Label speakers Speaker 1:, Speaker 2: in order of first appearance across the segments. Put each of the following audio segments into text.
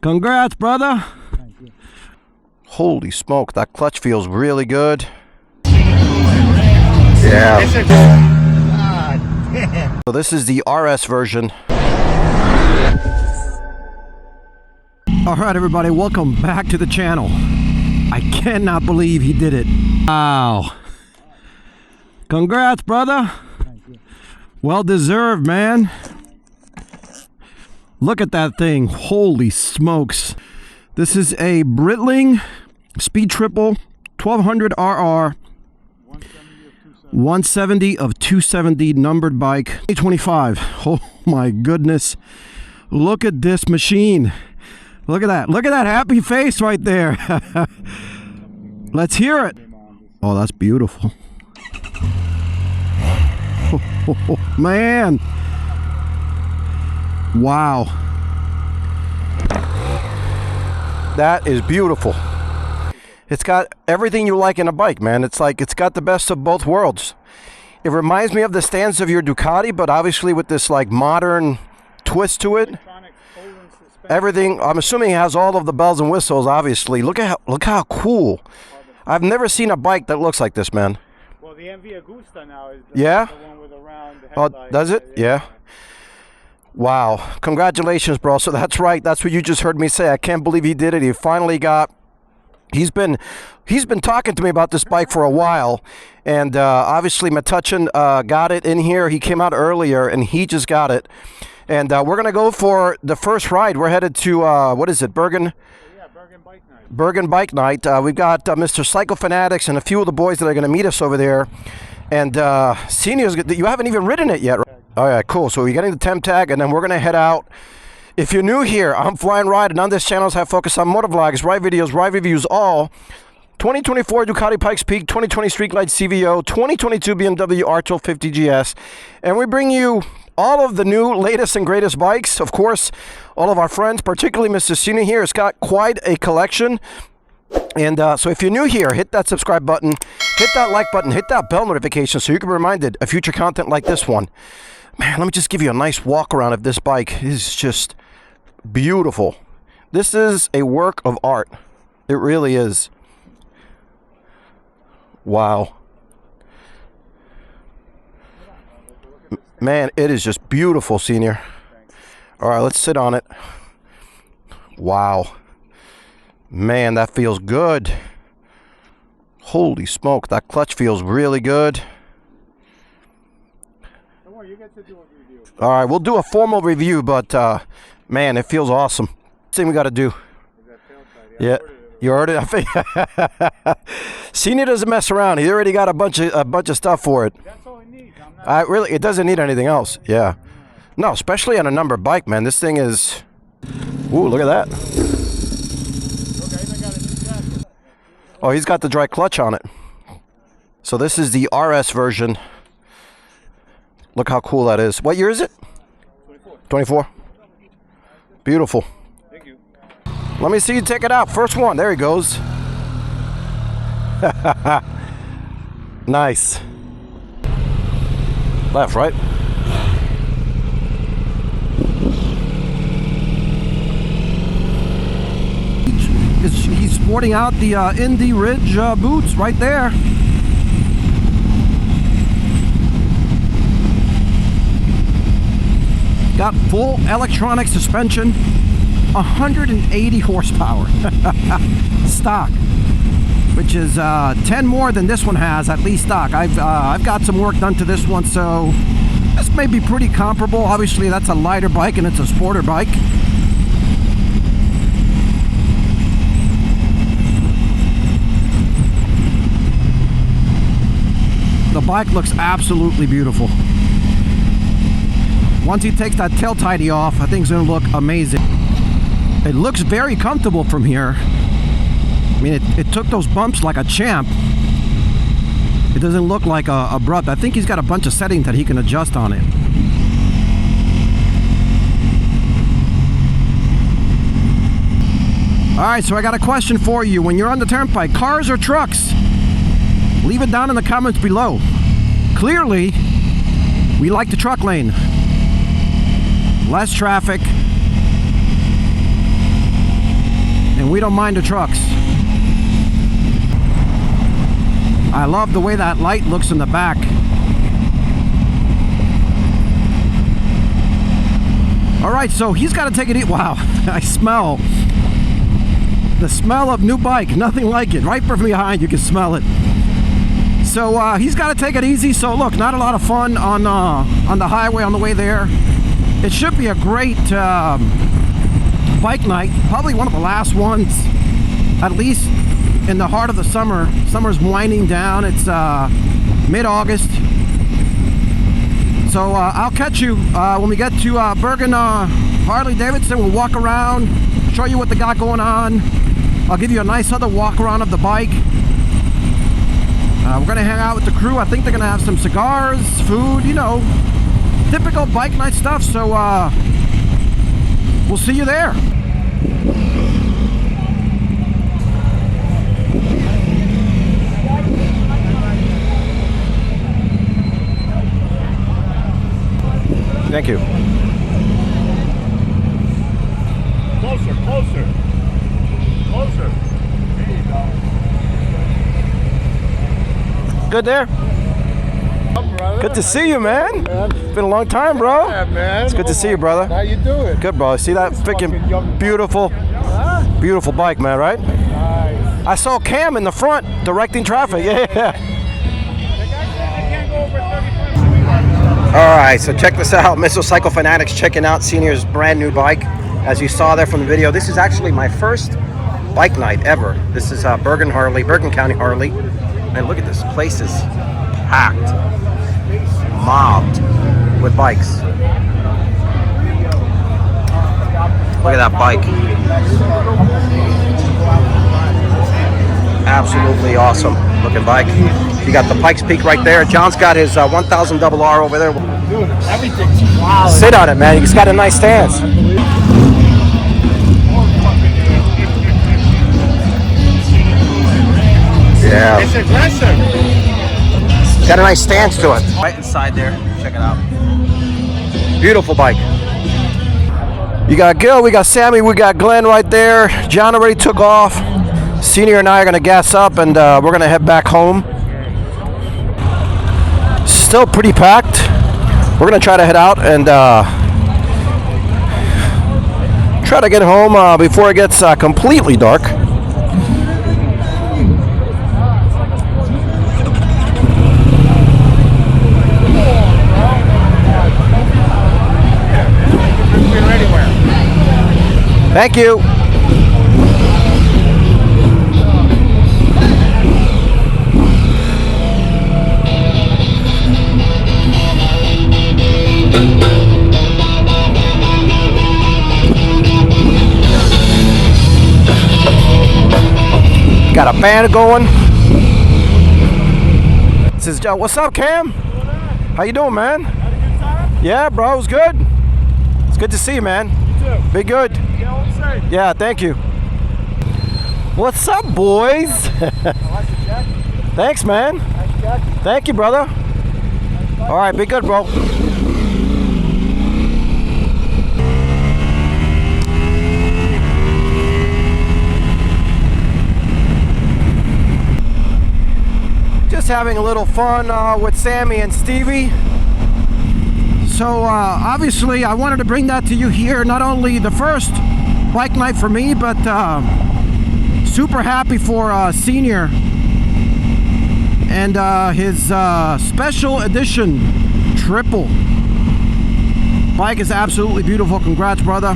Speaker 1: Congrats, brother.
Speaker 2: Thank you.
Speaker 1: Holy smoke, that clutch feels really good. Yeah. So this is the RS version. All right, everybody, welcome back to the channel. I cannot believe he did it. Wow. Congrats, brother.
Speaker 2: Thank you.
Speaker 1: Well deserved, man. Look at that thing. Holy smokes. This is a Britling Speed Triple 1200 RR 170 of 270 numbered bike 2025. Oh my goodness. Look at this machine. Look at that. Look at that happy face right there. Let's hear it. Oh, that's beautiful. Oh, man. Wow. That is beautiful. It's got everything you like in a bike, man. It's like it's got the best of both worlds. It reminds me of the stance of your Ducati, but obviously with this like modern twist to it. Everything, I'm assuming it has all of the bells and whistles, obviously. Look how cool. I've never seen a bike that looks like this, man.
Speaker 2: Well, the MV Agusta now is
Speaker 1: the
Speaker 2: one with a round
Speaker 1: headlight. Oh, does it? Yeah. Wow. Congratulations, bro. So that's right. That's what you just heard me say. I can't believe he did it. He finally got... He's been talking to me about this bike for a while. And obviously, Metuchen got it in here. He came out earlier, and he just got it. And we're going to go for the first ride. We're headed to, what is it, Bergen?
Speaker 2: Yeah, Bergen Bike Night.
Speaker 1: Bergen Bike Night. We've got Mr. Psycho Fanatics and a few of the boys that are going to meet us over there. And Seniors, you haven't even ridden it yet, right? Oh, yeah, cool. So we're getting the temp tag, and then we're going to head out. If you're new here, I'm Fly and Ride, and on this channel I focus on motovlogs, ride videos, ride reviews, all 2024 Ducati Pikes Peak, 2020 Street Glide CVO, 2022 BMW R1250 GS, and we bring you all of the new, latest, and greatest bikes. Of course, all of our friends, particularly Mr. Cena here, has got quite a collection. And so if you're new here, hit that subscribe button, hit that like button, hit that bell notification so you can be reminded of future content like this one. Man, let me just give you a nice walk around of this bike. It is just beautiful. This is a work of art. It really is. Wow. Man, it is just beautiful, Senior. All right, let's sit on it. Wow. Man, that feels good. Holy smoke, that clutch feels really good.
Speaker 2: Don't worry, you get to do a review.
Speaker 1: All right, we'll do a formal review, but man, it feels awesome. Thing we got to do. Yeah, you heard it. I think Senior doesn't mess around. He already got a bunch of stuff for it.
Speaker 2: That's all it needs.
Speaker 1: It doesn't need anything else. Yeah. No, especially on a number bike, man. This thing is. Ooh, look at that. Oh, he's got the dry clutch on it. So this is the RS version. Look how cool that is. What year is it? 24. Beautiful.
Speaker 2: Thank you.
Speaker 1: Let me see you take it out. First one. There he goes. Nice. Left, right? He's sporting out the Indy Ridge boots right there. Got full electronic suspension, 180 horsepower stock, which is 10 more than this one has, at least stock. I've got some work done to this one, so this may be pretty comparable. Obviously, that's a lighter bike and it's a sporter bike. The bike looks absolutely beautiful. Once he takes that tail tidy off, I think it's going to look amazing. It looks very comfortable from here. I mean, it took those bumps like a champ. It doesn't look like abrupt. I think he's got a bunch of settings that he can adjust on it. All right, so I got a question for you. When you're on the turnpike, cars or trucks? Leave it down in the comments below. Clearly, we like the truck lane. Less traffic. we don't mind the trucks. I love the way that light looks in the back. All right, so he's got to take it easy. Wow, I smell the smell of new bike. Nothing like it. Right from behind, you can smell it. So he's got to take it easy. So look, not a lot of fun on the highway on the way there. It should be a great bike night. Probably one of the last ones, at least in the heart of the summer. Summer's winding down. It's mid-August. So I'll catch you when we get to Bergen Harley Davidson. We'll walk around, show you what they got going on. I'll give you a nice other walk around of the bike. We're gonna hang out with the crew. I think they're gonna have some cigars, food, you know, typical bike night stuff. So we'll see you there. Thank you.
Speaker 2: Closer, closer. Closer. There you go.
Speaker 1: Good there? Good to see you, man. It's been a long time, bro.
Speaker 2: Yeah, man.
Speaker 1: It's good to see you, brother.
Speaker 2: How you doing?
Speaker 1: Good, bro. See that freaking beautiful bike, man, right?
Speaker 2: Nice.
Speaker 1: I saw Cam in the front directing traffic. Yeah. All right, so check this out. Mr. Cycle Fanatics checking out Senior's brand new bike. As you saw there from the video, this is actually my first bike night ever. This is Bergen County Harley. And look at this, place is packed, mobbed with bikes. Look at that bike. Absolutely awesome looking bike. You got the Pikes Peak right there. John's got his 1000 RR over there.
Speaker 2: Dude, everything's wild.
Speaker 1: Sit on it, man. He's got a nice stance. Yeah.
Speaker 2: It's aggressive.
Speaker 1: Got a nice stance to it. Right inside there. Check it out. Beautiful bike. You got Gil, we got Sammy, we got Glenn right there. John already took off. Senior and I are going to gas up and we're going to head back home. Still pretty packed. We're going to try to head out and try to get home before it gets completely dark. Thank you. Got a band going. Says Joe, what's up, Cam? How you doing, man?
Speaker 2: Had a good time?
Speaker 1: Yeah, bro, it was good. It's good to see you, man.
Speaker 2: You too.
Speaker 1: Be good.
Speaker 2: Get home safe.
Speaker 1: Yeah, thank you. What's up, boys?
Speaker 2: I like the jacket.
Speaker 1: Thanks, man.
Speaker 2: Nice jacket.
Speaker 1: Thank you, brother. All right, be good, bro. Just having a little fun with Sammy and Stevie. So obviously I wanted to bring that to you here. Not only the first bike night for me, but super happy for Senior and his special edition triple. Bike is absolutely beautiful. Congrats, brother.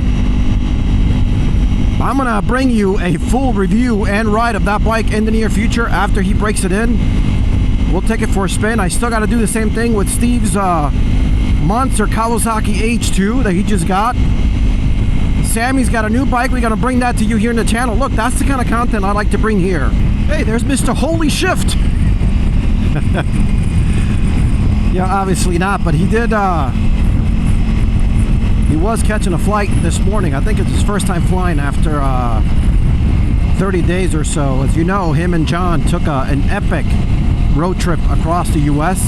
Speaker 1: I'm gonna bring you a full review and ride of that bike in the near future after he breaks it in. We'll take it for a spin. I still got to do the same thing with Steve's monster Kawasaki H2 that he just got. Sammy's got a new bike. We're gonna bring that to you here in the channel. Look, that's the kind of content I like to bring here. Hey, there's Mr. Holy Shift. Yeah, obviously not, but he did. He was catching a flight this morning. I think it's his first time flying after 30 days or so. As you know, him and John took an epic road trip across the U.S.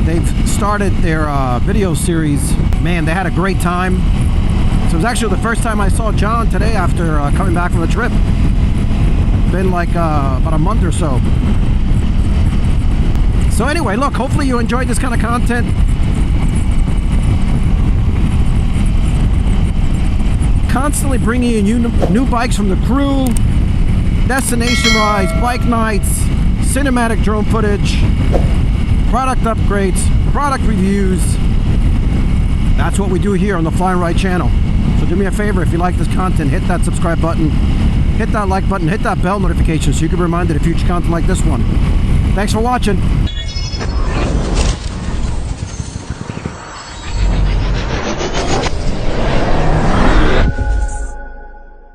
Speaker 1: They've started their video series. Man, they had a great time. So it was actually the first time I saw John today after coming back from the trip. Been like about a month or so. So anyway, look, hopefully you enjoyed this kind of content. Constantly bringing you new bikes from the crew, destination rides, bike nights, cinematic drone footage, product upgrades, product reviews. That's what we do here on the Fly and Ride channel. So do me a favor, if you like this content, hit that subscribe button, hit that like button, hit that bell notification so you can be reminded of future content like this one. Thanks for watching.